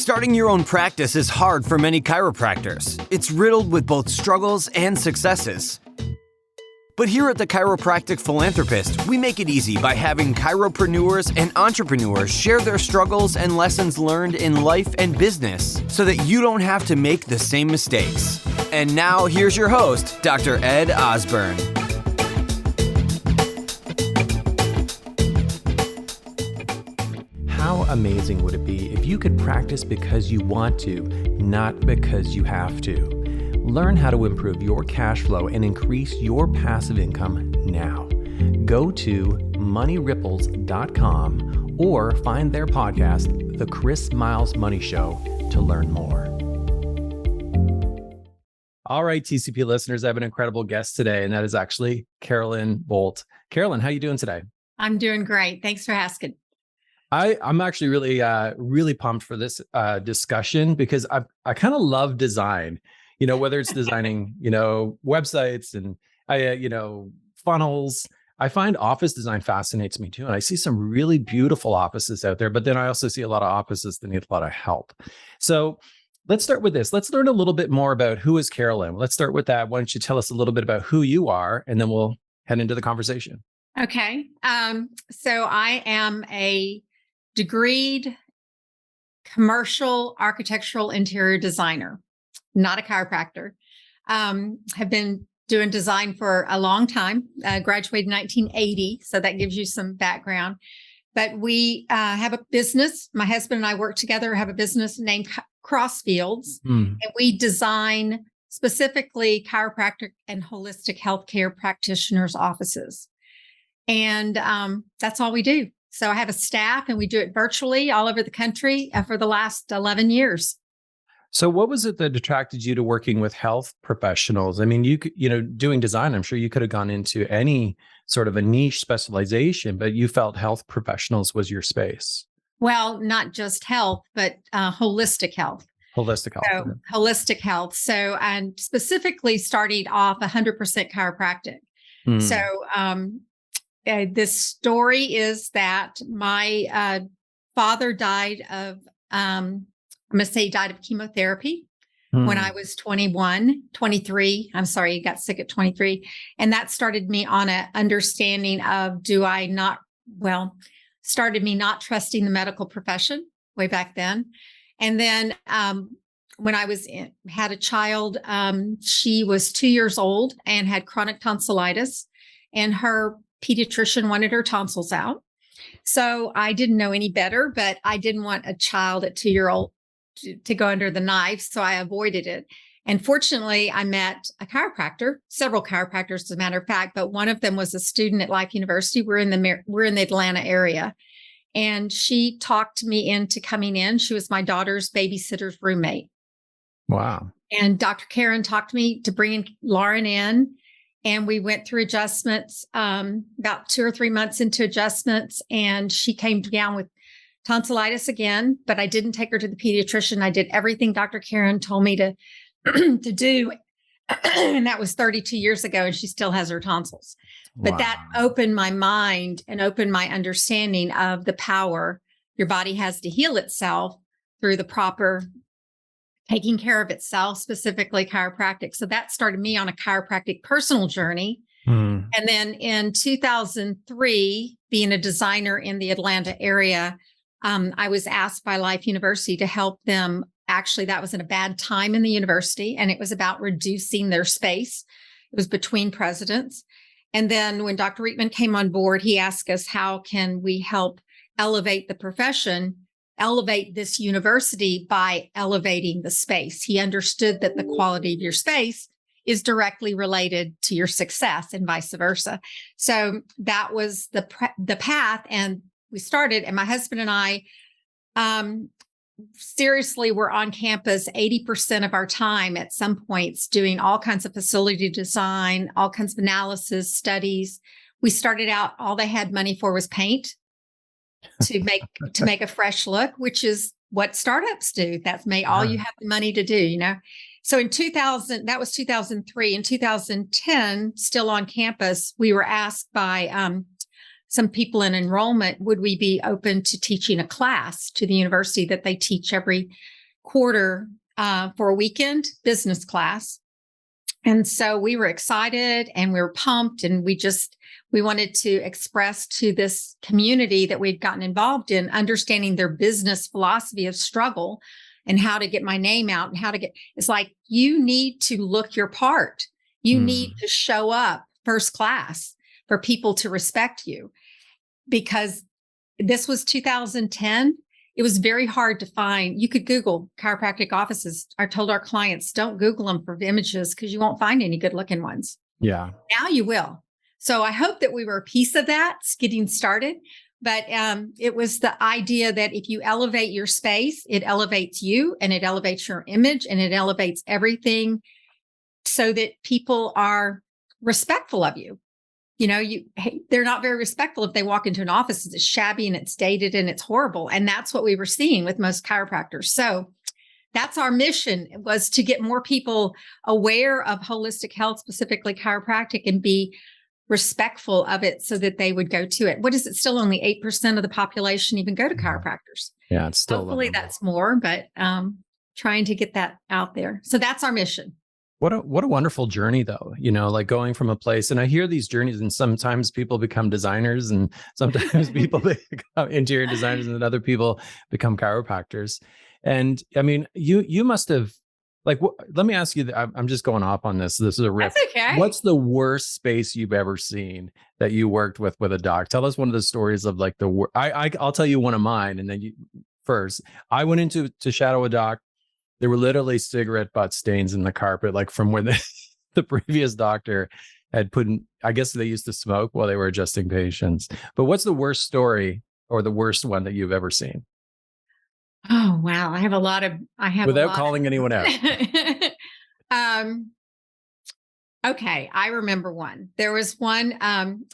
Starting your own practice is hard for many chiropractors. It's riddled with both struggles and successes. But here at the Chiropractic Philanthropist, we make it easy by having chiropreneurs and entrepreneurs share their struggles and lessons learned in life and business so that you don't have to make the same mistakes. And now here's your host, Dr. Ed Osborne. How amazing would it be if you could practice because you want to, not because you have to? Learn how to improve your cash flow and increase your passive income now. Go to moneyripples.com or find their podcast, The Chris Miles Money Show, to learn more. All right, TCP listeners, I have an incredible guest today, and that is actually Carlyn Boldt. Carlyn, how are you doing today? I'm doing great. Thanks for asking. I'm actually really pumped for this discussion because I kind of love design. Whether it's designing, websites and funnels. I find office design fascinates me too. And I see some really beautiful offices out there, but then I also see a lot of offices that need a lot of help. So let's start with this. Let's learn a little bit more about who is Carlyn. Let's start with that. Why don't you tell us a little bit about who you are, and then we'll head into the conversation. Okay. So I am a degreed commercial architectural interior designer, not a chiropractor. Have been doing design for a long time, graduated in 1980. So that gives you some background. But we have a business. My husband and I work together, have a business named Crossfields. And we design specifically chiropractic and holistic healthcare practitioners' offices. And that's all we do. So I have a staff and we do it virtually all over the country for the last 11 years. So what was it that attracted you to working with health professionals? I mean, doing design, I'm sure you could have gone into any sort of a niche specialization, but you felt health professionals was your space. Well, not just health, but holistic health. Holistic health. So, holistic health. So, and specifically starting off 100% chiropractic. So, this story is that my father died of, I'm going to say he died of chemotherapy when I was 23. I'm sorry, he got sick at 23. And that started me on an understanding of started me not trusting the medical profession way back then. And then when I had a child, she was 2 years old and had chronic tonsillitis, and her pediatrician wanted her tonsils out. So I didn't know any better, but I didn't want a child at 2-year-old to go under the knife. So I avoided it. And fortunately, I met a chiropractor, several chiropractors, as a matter of fact, but one of them was a student at Life University. We're in the Atlanta area. And she talked me into coming in. She was my daughter's babysitter's roommate. Wow. And Dr. Karen talked me to bring Lauren in. And we went through adjustments about 2 or 3 months into adjustments. And she came down with tonsillitis again, but I didn't take her to the pediatrician. I did everything Dr. Karen told me to do. And that was 32 years ago, and she still has her tonsils. But Wow. that opened my mind and opened my understanding of the power your body has to heal itself through the proper taking care of itself, specifically chiropractic. So that started me on a chiropractic personal journey. And then in 2003, being a designer in the Atlanta area, I was asked by Life University to help them. Actually, that was in a bad time in the university, and it was about reducing their space. It was between presidents. And then when Dr. Reitman came on board, he asked us, how can we help elevate the profession, elevate this university by elevating the space? He understood that the quality of your space is directly related to your success and vice versa. So that was the path. And we started, and my husband and I seriously were on campus 80% of our time at some points doing all kinds of facility design, all kinds of analysis, studies. We started out, all they had money for was paint to make a fresh look, which is what startups do. That's all you have the money to do, So in 2000, that was 2003. In 2010, still on campus, we were asked by some people in enrollment, would we be open to teaching a class to the university that they teach every quarter for a weekend business class. And so we were excited and we were pumped, and we wanted to express to this community that we'd gotten involved in, understanding their business philosophy of struggle and how to get my name out and it's like, you need to look your part. You need to show up first class for people to respect you, because this was 2010. It was very hard to find. You could Google chiropractic offices. I told our clients, don't Google them for images because you won't find any good looking ones. Yeah. Now you will. So I hope that we were a piece of that getting started. But it was the idea that if you elevate your space, it elevates you and it elevates your image and it elevates everything so that people are respectful of you. They're not very respectful if they walk into an office. It's shabby and it's dated and it's horrible. And that's what we were seeing with most chiropractors. So that's our mission, was to get more people aware of holistic health, specifically chiropractic, and be respectful of it so that they would go to it. What is it? Still only 8% of the population even go to chiropractors. Yeah, it's still hopefully that's more, but trying to get that out there. So that's our mission. What a wonderful journey, though, like going from a place, and I hear these journeys, and sometimes people become designers, and sometimes people become interior designers, and then other people become chiropractors. And I mean, you must have, let me ask you, I'm just going off on this. This is a riff. That's okay. What's the worst space you've ever seen that you worked with a doc? Tell us one of the stories of I'll tell you one of mine, and then first. I went into shadow a doc. There were literally cigarette butt stains in the carpet, from when the previous doctor had put in. I guess they used to smoke while they were adjusting patients. But what's the worst story or the worst one that you've ever seen? Oh, wow. Without calling anyone out. Okay. I remember one. There was one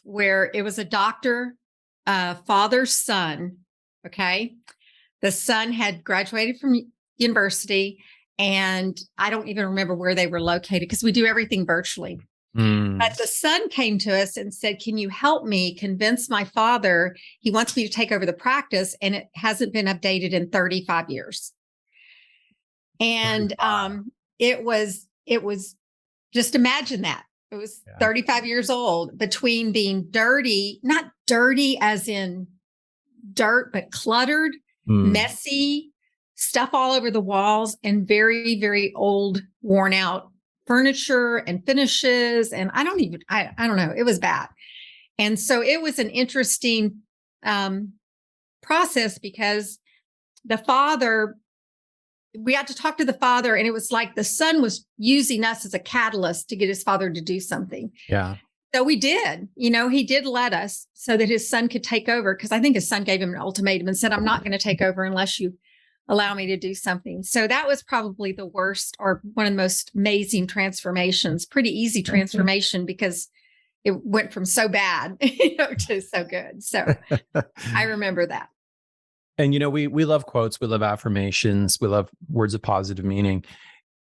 where it was a doctor, father's son. Okay. The son had graduated from university, and I don't even remember where they were located because we do everything virtually. But the son came to us and said, can you help me convince my father? He wants me to take over the practice, and it hasn't been updated in 35 years. And it was just, imagine that. It was 35 years old, between being dirty, not dirty as in dirt, but cluttered, messy, stuff all over the walls, and very, very old, worn out furniture and finishes. And I don't know. It was bad. And so it was an interesting process, because we had to talk to the father, and it was like the son was using us as a catalyst to get his father to do something. Yeah. So we did, he did let us so that his son could take over, because I think his son gave him an ultimatum and said, I'm not going to take over unless you allow me to do something. So that was probably the worst, or one of the most amazing transformations. Pretty easy transformation, because it went from so bad, to so good. So I remember that. And, we love quotes. We love affirmations. We love words of positive meaning.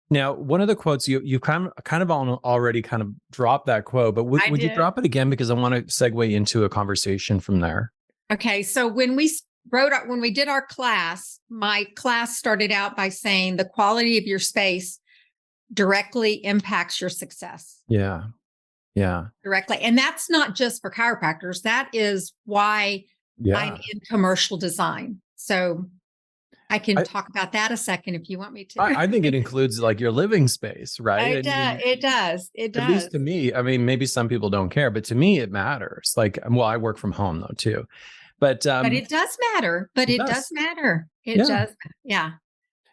Now, one of the quotes you kind of already kind of dropped that quote, but would you drop it again? Because I want to segue into a conversation from there. Okay. So when we did our class, my class started out by saying the quality of your space directly impacts your success. Yeah. Yeah. Directly. And that's not just for chiropractors. That is why I'm in commercial design. So I can talk about that a second if you want me to. I think it includes your living space, right? It does. At least to me. I mean, maybe some people don't care, but to me, it matters. I work from home though too. But it does matter. It does matter. It does. Yeah.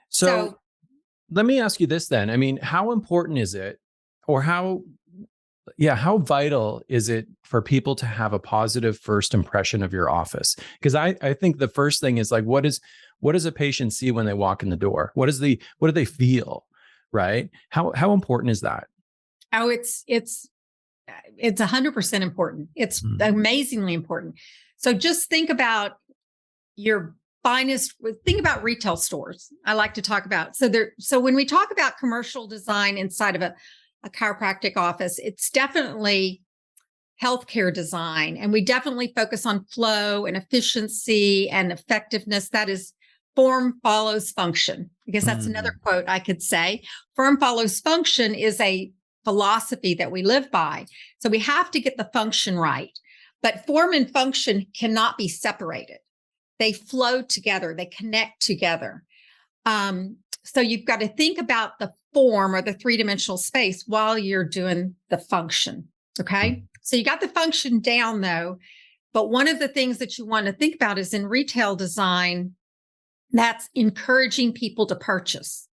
So let me ask you this then. I mean, how important is it, or how vital is it for people to have a positive first impression of your office? Because I think the first thing is what does a patient see when they walk in the door? What do they feel? Right? How important is that? Oh, it's 100% important. It's amazingly important. So just think about think about retail stores. I like to talk about. So when we talk about commercial design inside of a chiropractic office, it's definitely healthcare design. And we definitely focus on flow and efficiency and effectiveness. That is form follows function. I guess that's another quote I could say. Form follows function is a philosophy that we live by. So we have to get the function right. But form and function cannot be separated. They flow together. They connect together. So you've got to think about the form or the three-dimensional space while you're doing the function. Okay. So you got the function down though. But one of the things that you want to think about is in retail design, that's encouraging people to purchase.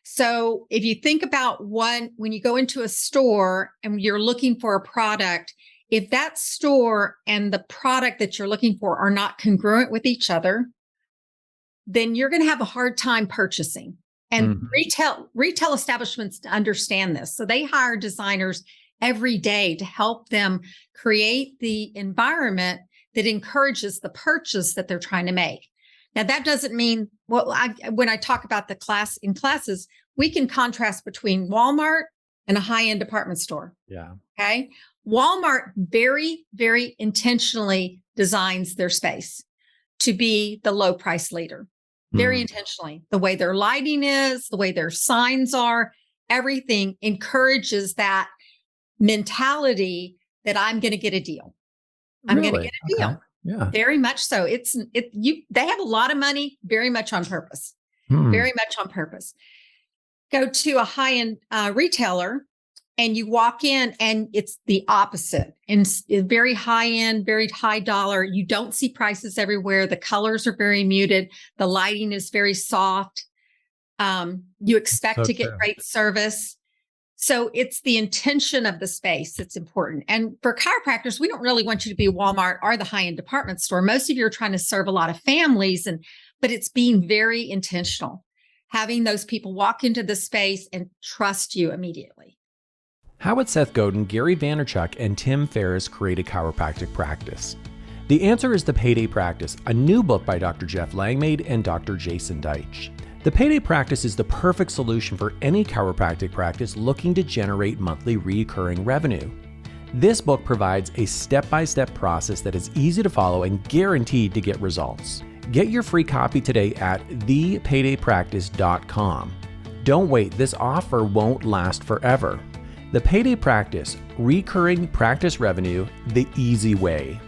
So if you think about when you go into a store and you're looking for a product, if that store and the product that you're looking for are not congruent with each other, then you're going to have a hard time purchasing. And retail establishments understand this. So they hire designers every day to help them create the environment that encourages the purchase that they're trying to make. Now, that doesn't mean, when I talk about in classes, we can contrast between Walmart and a high-end department store. Yeah. Okay. Walmart very, very intentionally designs their space to be the low price leader. Very intentionally. The way their lighting is, the way their signs are, everything encourages that mentality that I'm going to get a deal. I'm going to get a deal. Okay. Yeah. Very much so. They have a lot of money, very much on purpose. Very much on purpose. Go to a high-end retailer and you walk in and it's the opposite. And very high-end, very high dollar. You don't see prices everywhere. The colors are very muted. The lighting is very soft. You expect to get great service. So it's the intention of the space that's important. And for chiropractors, we don't really want you to be Walmart or the high-end department store. Most of you are trying to serve a lot of families, but it's being very intentional. Having those people walk into the space and trust you immediately. How would Seth Godin, Gary Vaynerchuk, and Tim Ferriss create a chiropractic practice? The answer is The Payday Practice, a new book by Dr. Jeff Langmaid and Dr. Jason Deitch. The Payday Practice is the perfect solution for any chiropractic practice looking to generate monthly recurring revenue. This book provides a step-by-step process that is easy to follow and guaranteed to get results. Get your free copy today at thepaydaypractice.com. Don't wait, this offer won't last forever. The Payday Practice, recurring practice revenue the easy way.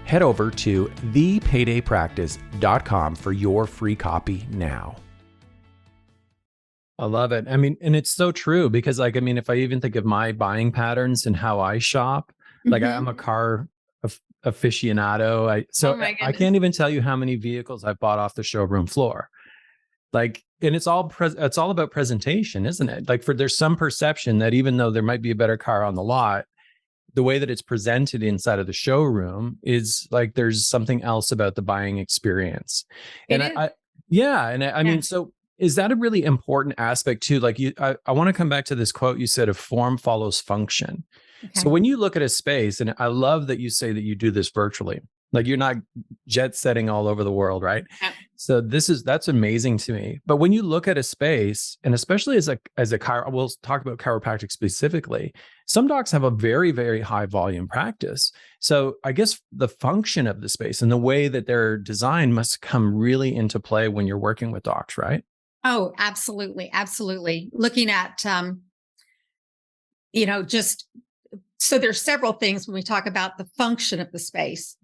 Head over to thepaydaypractice.com for your free copy now. I love it. I mean, and it's so true because if I even think of my buying patterns and how I shop, I'm a car aficionado. I can't even tell you how many vehicles I've bought off the showroom floor. And it's all about presentation, isn't it? There's some perception that even though there might be a better car on the lot, the way that it's presented inside of the showroom is there's something else about the buying experience. I mean, so is that a really important aspect too? I want to come back to this quote you said of form follows function. Okay. So when you look at a space, and I love that you say that you do this virtually, you're not jet setting all over the world, right? Yeah. So that's amazing to me. But when you look at a space, and especially as a we'll talk about chiropractic specifically, some docs have a very, very high volume practice. So I guess the function of the space and the way that they're designed must come really into play when you're working with docs, right? Oh, absolutely. Absolutely. Looking at, so there's several things when we talk about the function of the space.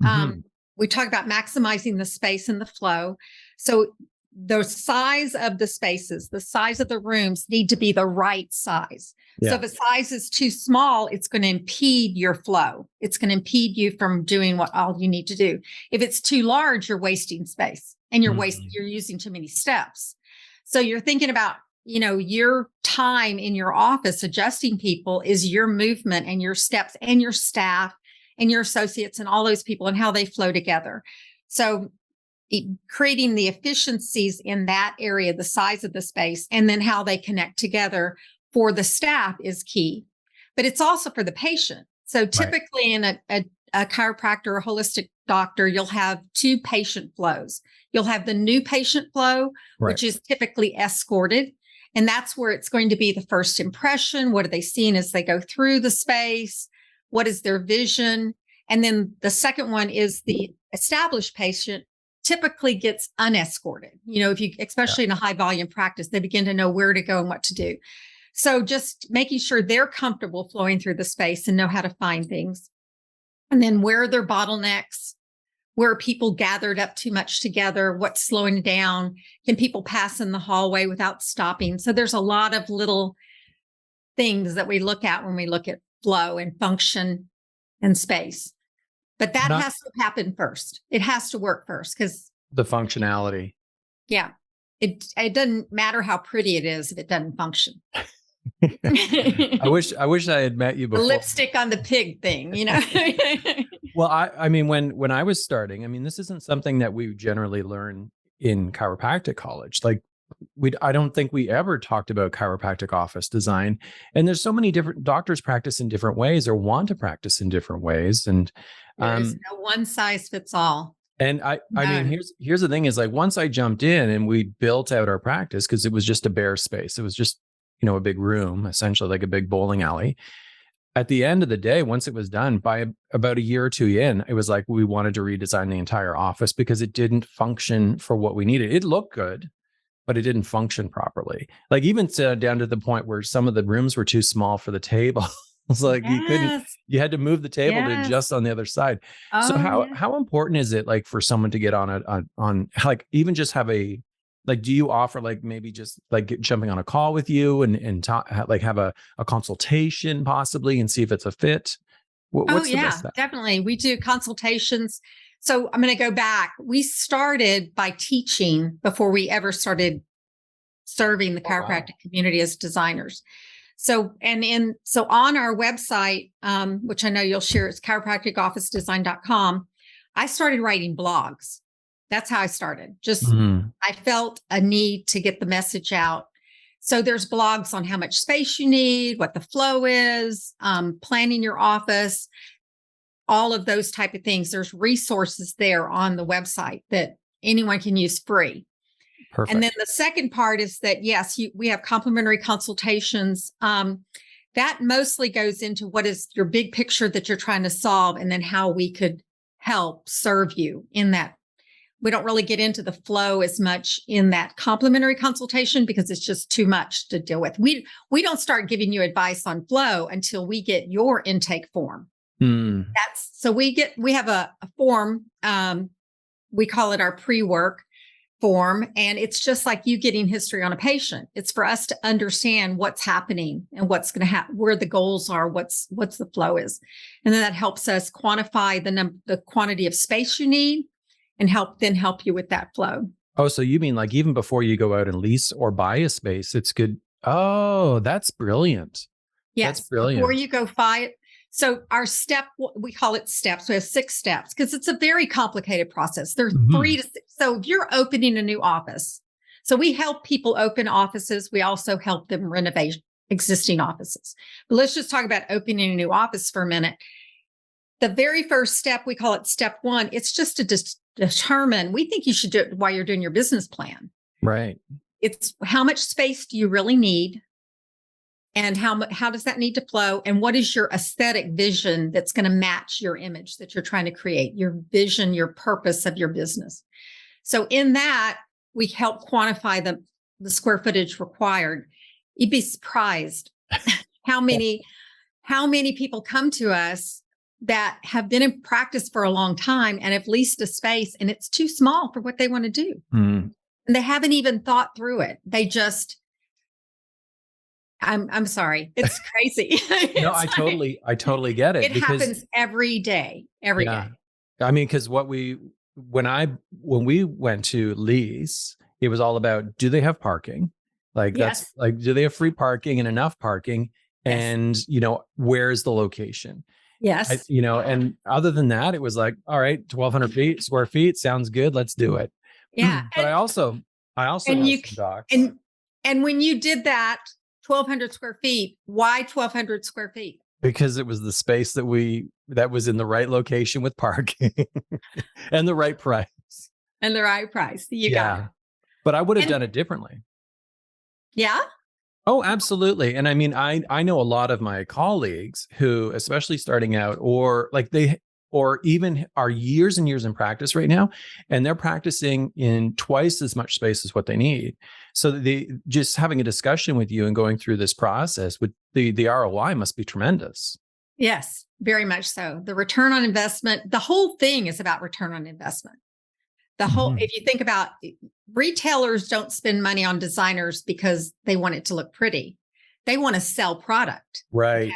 We talk about maximizing the space and the flow. So the size of the spaces, the size of the rooms need to be the right size. Yeah. So if a size is too small, it's going to impede your flow. It's going to impede you from doing what all you need to do. If it's too large, you're wasting space and you're using too many steps. So you're thinking about, your time in your office adjusting people is your movement and your steps and your staff and your associates and all those people and how they flow together. So creating the efficiencies in that area, the size of the space, and then how they connect together for the staff is key. But it's also for the patient. So typically in a chiropractor or holistic doctor, you'll have two patient flows. You'll have the new patient flow, which is typically escorted. And that's where it's going to be the first impression. What are they seeing as they go through the space? What is their vision? And then the second one is the established patient typically gets unescorted. If you, especially in a high volume practice, they begin to know where to go and what to do. So just making sure they're comfortable flowing through the space and know how to find things. And then where are their bottlenecks? Where are people gathered up too much together? What's slowing down? Can people pass in the hallway without stopping? So there's a lot of little things that we look at when we look at flow and function and space. But that has to happen first. It has to work first, because the functionality. Yeah. It doesn't matter how pretty it is if it doesn't function. I wish I had met you before. The lipstick on the pig thing, Well, I mean, when I was starting, I mean, this isn't something that we generally learn in chiropractic college. Like, I don't think we ever talked about chiropractic office design. And there's so many different doctors practice in different ways or want to practice in different ways. And there's no one size fits all. And I mean, here's the thing is, like, once I jumped in and we built out our practice, because it was just a bare space. It was just, a big room, essentially like a big bowling alley. At the end of the day, once it was done, by about a year or two in, it was like we wanted to redesign the entire office because it didn't function for what we needed. It looked good, but it didn't function properly. Like, even down to the point where some of the rooms were too small for the table. It's like you had to move the table to adjust on the other side. So how important is it, like, for someone to get on like, even just have do you offer, like, maybe just like jumping on a call with you and talk, like, have a consultation possibly and see if it's a fit? What's the best step? Definitely. We do consultations. So I'm going to go back. We started by teaching before we ever started serving the chiropractic community as designers. So on our website, which I know you'll share, it's chiropracticofficedesign.com. I started writing blogs. That's how I started. I felt a need to get the message out. So there's blogs on how much space you need, what the flow is, planning your office, all of those type of things. There's resources there on the website that anyone can use free. Perfect. And then the second part is that, yes, we have complimentary consultations. That mostly goes into what is your big picture that you're trying to solve, and then how we could help serve you in that. We don't really get into the flow as much in that complimentary consultation because it's just too much to deal with. We don't start giving you advice on flow until we get your intake form. We have a form. We call it our pre-work form, and it's just like you getting history on a patient. It's for us to understand what's happening and what's going to happen, where the goals are, what's the flow is, and then that helps us quantify the quantity of space you need, and help you with that flow. Oh, so you mean, like, even before you go out and lease or buy a space, it's good. Oh, that's brilliant. Yes. That's brilliant. Before you go buy it. So our step, we call it steps. We have 6 steps because it's a very complicated process. There's 3 to 6. So if you're opening a new office, so we help people open offices. We also help them renovate existing offices. But let's just talk about opening a new office for a minute. The very first step, we call it step 1. It's just to determine, we think you should do it while you're doing your business plan. Right. It's how much space do you really need? And how does that need to flow? And what is your aesthetic vision that's going to match your image that you're trying to create, your vision, your purpose of your business? So in that, we help quantify the square footage required. You'd be surprised how many people come to us that have been in practice for a long time and have leased a space, and it's too small for what they want to do. And they haven't even thought through it. They just, I'm sorry. It's crazy. No, I totally get it. It happens every day. Every day. I mean, because when we went to lease, it was all about, do they have parking? Like, that's like, do they have free parking and enough parking? And, where's the location? Yes. And other than that, it was like, all right, 1,200 square feet sounds good. Let's do it. Yeah. But I also know some docs. And when you did that 1,200 square feet, why 1,200 square feet? Because it was the space that was in the right location with parking and the right price. And the right price. You got it. But I would have done it differently. Yeah. Oh, absolutely. And I mean, I know a lot of my colleagues who, especially starting out, or or even are years and years in practice right now, and they're practicing in twice as much space as what they need. So they just having a discussion with you and going through this process with the ROI must be tremendous. Yes, very much so. The return on investment, the whole thing is about return on investment. If you think about retailers don't spend money on designers because they want it to look pretty. They want to sell product. Right. Okay?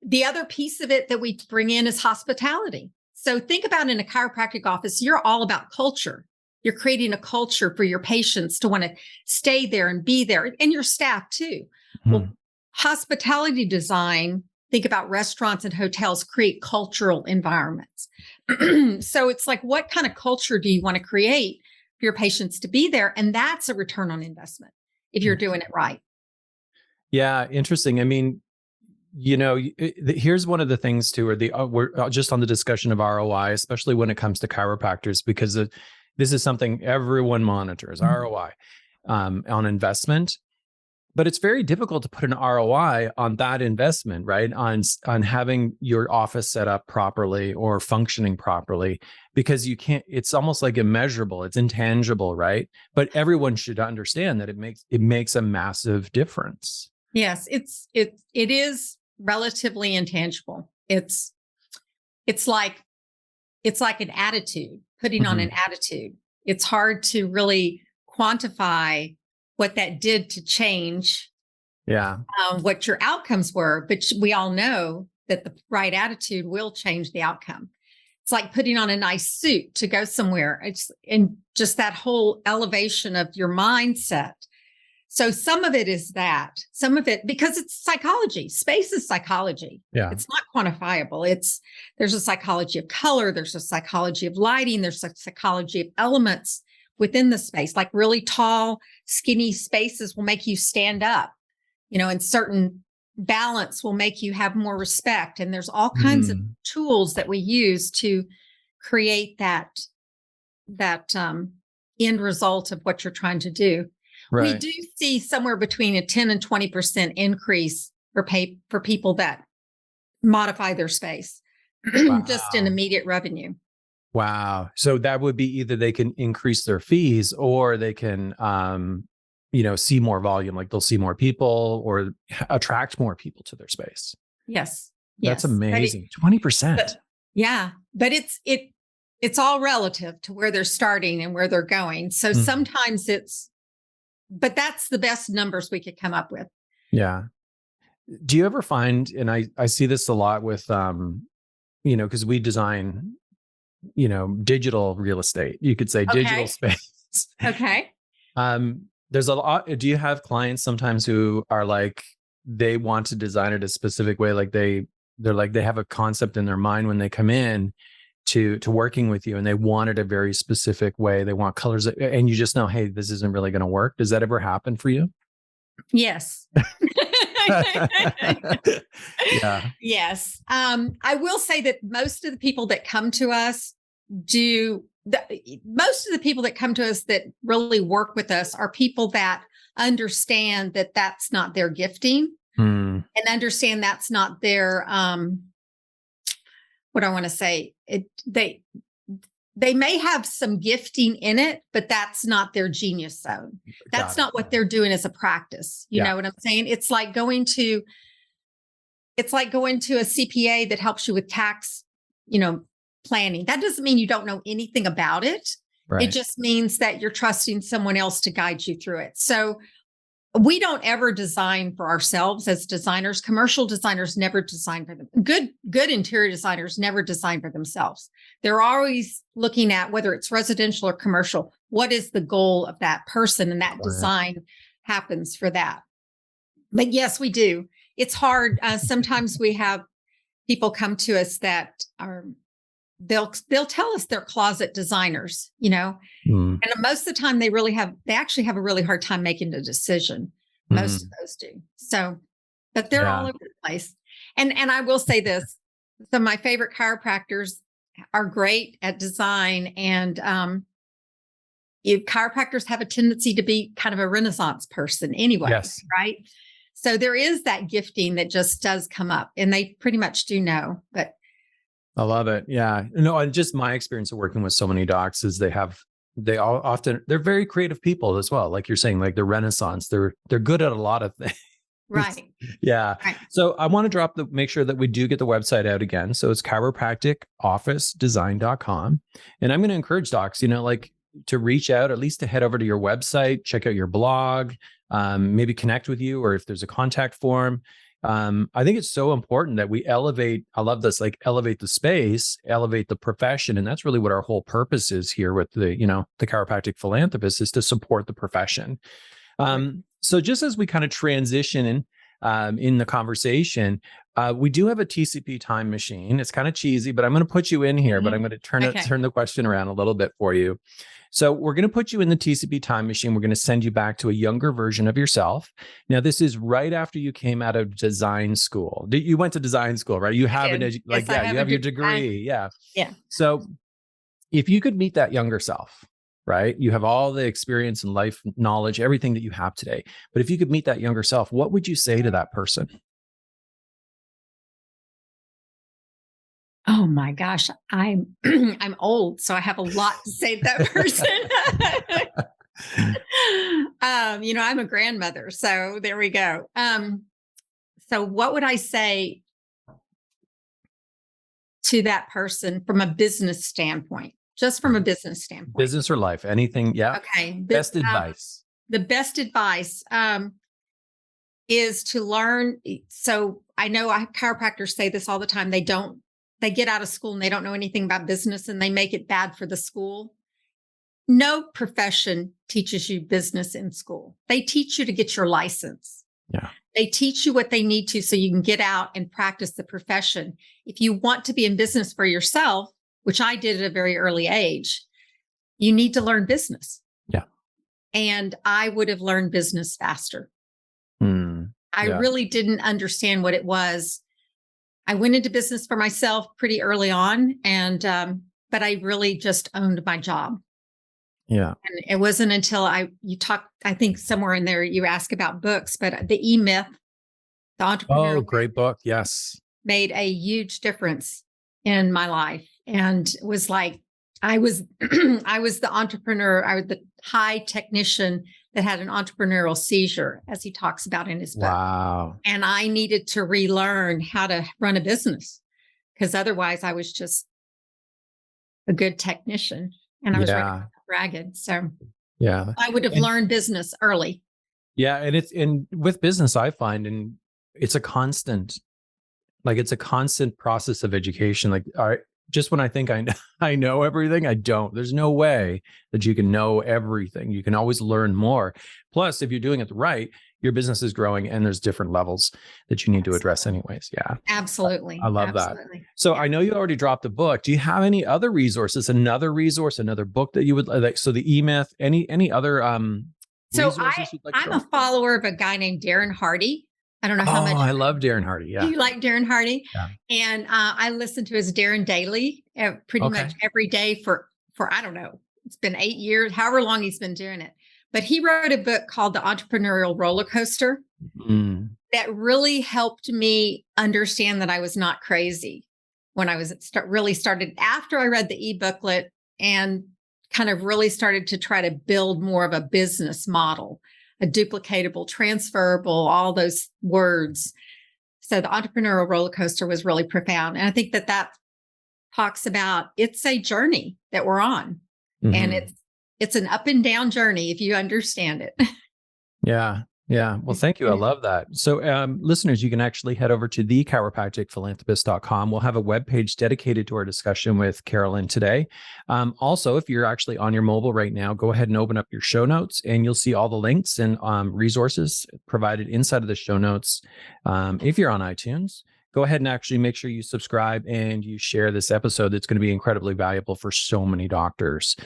The other piece of it that we bring in is hospitality. So think about in a chiropractic office, you're all about culture. You're creating a culture for your patients to want to stay there and be there, and your staff too. Well, hospitality design, think about restaurants and hotels, create cultural environments. So it's like, what kind of culture do you want to create for your patients to be there? And that's a return on investment if you're doing it right. Yeah, interesting. I mean, here's one of the things too, we're just on the discussion of ROI, especially when it comes to chiropractors, because this is something everyone monitors, ROI on investment. But it's very difficult to put an ROI on that investment, right? On having your office set up properly or functioning properly, because you can't, it's almost like immeasurable, it's intangible, right? But everyone should understand that it makes a massive difference. Yes, it is relatively intangible. It's like an attitude, putting on an attitude. It's hard to really quantify what that did to change what your outcomes were. But we all know that the right attitude will change the outcome. It's like putting on a nice suit to go somewhere. And just that whole elevation of your mindset. So some of it is that, some of it, because it's psychology. Space is psychology. Yeah. It's not quantifiable. There's a psychology of color. There's a psychology of lighting. There's a psychology of elements within the space. Like really tall, skinny spaces will make you stand up, and certain balance will make you have more respect. And there's all kinds of tools that we use to create that end result of what you're trying to do. Right. We do see somewhere between a 10 and 20% increase for people that modify their space, just in immediate revenue. Wow. So that would be either they can increase their fees or they can, see more volume, like they'll see more people or attract more people to their space. Yes. That's amazing. 20%. Yeah. But it's all relative to where they're starting and where they're going. So sometimes but that's the best numbers we could come up with. Yeah. Do you ever find, and I see this a lot with, because we design, digital real estate, you could say digital space. Okay. There's a lot. Do you have clients sometimes who are like, they want to design it a specific way? Like they're like, they have a concept in their mind when they come in to working with you and they want it a very specific way. They want colors and you just know, hey, this isn't really going to work. Does that ever happen for you? Yes. Yeah. Yes. I will say that most of the people that come to us most of the people that come to us that really work with us are people that understand that that's not their gifting and understand that's not their, what I want to say, they may have some gifting in it, but that's not their genius zone. That's not what they're doing as a practice. You know what I'm saying? It's like going to a CPA that helps you with tax, planning. That doesn't mean you don't know anything about it. Right. It just means that you're trusting someone else to guide you through it. So we don't ever design for ourselves as designers. Commercial designers never design for them. Good interior designers never design for themselves. They're always looking at whether it's residential or commercial. What is the goal of that person? And that design happens for that. But yes, we do. It's hard. Sometimes we have people come to us that are, they'll tell us they're closet designers, and most of the time they actually have a really hard time making a decision. Most of those do. So, but they're all over the place. And I will say this, some of my favorite chiropractors are great at design, and chiropractors have a tendency to be kind of a Renaissance person anyway, right? So there is that gifting that just does come up, and they pretty much do know, but I love it. Yeah. No, and just my experience of working with so many docs is they're very creative people as well. Like you're saying, like the Renaissance, they're good at a lot of things. Right. Yeah. Right. So I want to make sure that we do get the website out again. So it's chiropracticofficedesign.com. And I'm going to encourage docs, like to reach out, at least to head over to your website, check out your blog, maybe connect with you, or if there's a contact form. I think it's so important that we elevate. I love this, like elevate the space, elevate the profession. And that's really what our whole purpose is here with the chiropractic philanthropist, is to support the profession. So just as we kind of transition in the conversation, we do have a TCP time machine. It's kind of cheesy, but I'm going to put you in here, but I'm going to turn the question around a little bit for you. So we're going to put you in the TCP time machine. We're going to send you back to a younger version of yourself. Now, this is right after you came out of design school. You went to design school, right? You have you have your degree. Yeah. So if you could meet that younger self, right? You have all the experience and life knowledge, everything that you have today. But if you could meet that younger self, what would you say to that person? Oh my gosh, I'm I'm old, so I have a lot to say to that person. I'm a grandmother, so there we go. So what would I say to that person from a business standpoint? Just from a business standpoint. Business or life, anything. Yeah. Okay. Best advice. The best advice is to learn. So I know chiropractors say this all the time. They get out of school and they don't know anything about business, and they make it bad for the school. No profession teaches you business in school. They teach you to get your license. Yeah. They teach you what they need to so you can get out and practice the profession. If you want to be in business for yourself, which I did at a very early age, you need to learn business. Yeah. And I would have learned business faster. I Yeah. really didn't understand what it was. I went into business for myself pretty early on, but I really just owned my job. Yeah. And it wasn't until you talked, I think somewhere in there you ask about books, but the E-Myth, the entrepreneurial Oh, great book. Yes. made a huge difference in my life. And it was like, I was the entrepreneur. I was the high technician that had an entrepreneurial seizure, as he talks about in his book. Wow. And I needed to relearn how to run a business, because otherwise I was just a good technician and I was ragged. So yeah, I would have learned business early. Yeah. And with business, I find, and it's a constant process of education. Like, just when I think I know everything, I don't. There's no way that you can know everything. You can always learn more. Plus, if you're doing it right, your business is growing and there's different levels that you need to address anyways. Yeah. Absolutely. I love that. So I know you already dropped a book. Do you have any other resources, another book that you would like? So the E-Myth, any other So resources you'd like to I'm a follower of a guy named Darren Hardy. I don't know how much. I love Darren Hardy. Yeah. You like Darren Hardy? Yeah. And I listen to his Darren Daily pretty much every day for, I don't know, it's been 8 years, however long he's been doing it. But he wrote a book called The Entrepreneurial Roller Coaster that really helped me understand that I was not crazy when I was really started after I read the e-booklet and kind of really started to try to build more of a business model, a duplicatable, transferable, all those words. So the entrepreneurial roller coaster was really profound. And I think that talks about, it's a journey that we're on. And it's an up and down journey if you understand it. Yeah. Yeah. Well, thank you. I love that. So listeners, you can actually head over to thechiropracticphilanthropist.com. We'll have a webpage dedicated to our discussion with Carlyn today. Also, if you're actually on your mobile right now, go ahead and open up your show notes and you'll see all the links and resources provided inside of the show notes. If you're on iTunes, go ahead and actually make sure you subscribe and you share this episode. That's going to be incredibly valuable for so many doctors.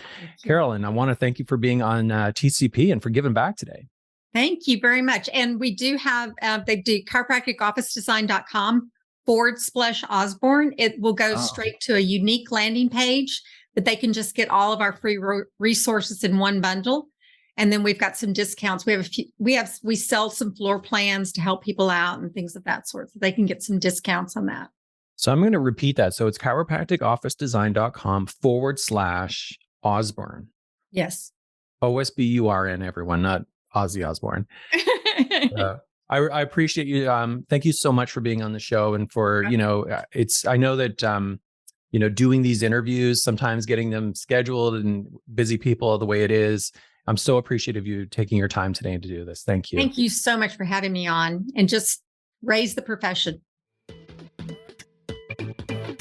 Carlyn, I want to thank you for being on TCP and for giving back today. Thank you very much. And we do have, they do chiropracticofficedesign.com/Osborne. It will go straight to a unique landing page that they can just get all of our free resources in one bundle. And then we've got some discounts. We sell some floor plans to help people out and things of that sort. So they can get some discounts on that. So I'm going to repeat that. So it's chiropracticofficedesign.com/Osborne. Yes. OSBURN, everyone, not Ozzy Osbourne. I appreciate you. Thank you so much for being on the show and for, I know that, doing these interviews, sometimes getting them scheduled and busy people the way it is. I'm so appreciative of you taking your time today to do this. Thank you. Thank you so much for having me on, and just raise the profession.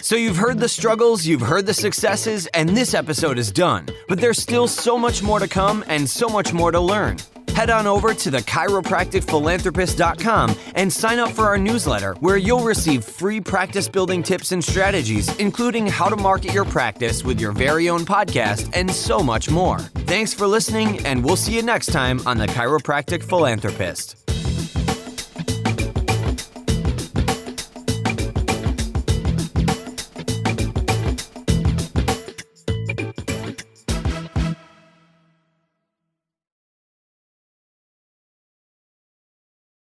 So you've heard the struggles, you've heard the successes, and this episode is done. But there's still so much more to come and so much more to learn. Head on over to thechiropracticphilanthropist.com and sign up for our newsletter, where you'll receive free practice building tips and strategies, including how to market your practice with your very own podcast and so much more. Thanks for listening, and we'll see you next time on The Chiropractic Philanthropist.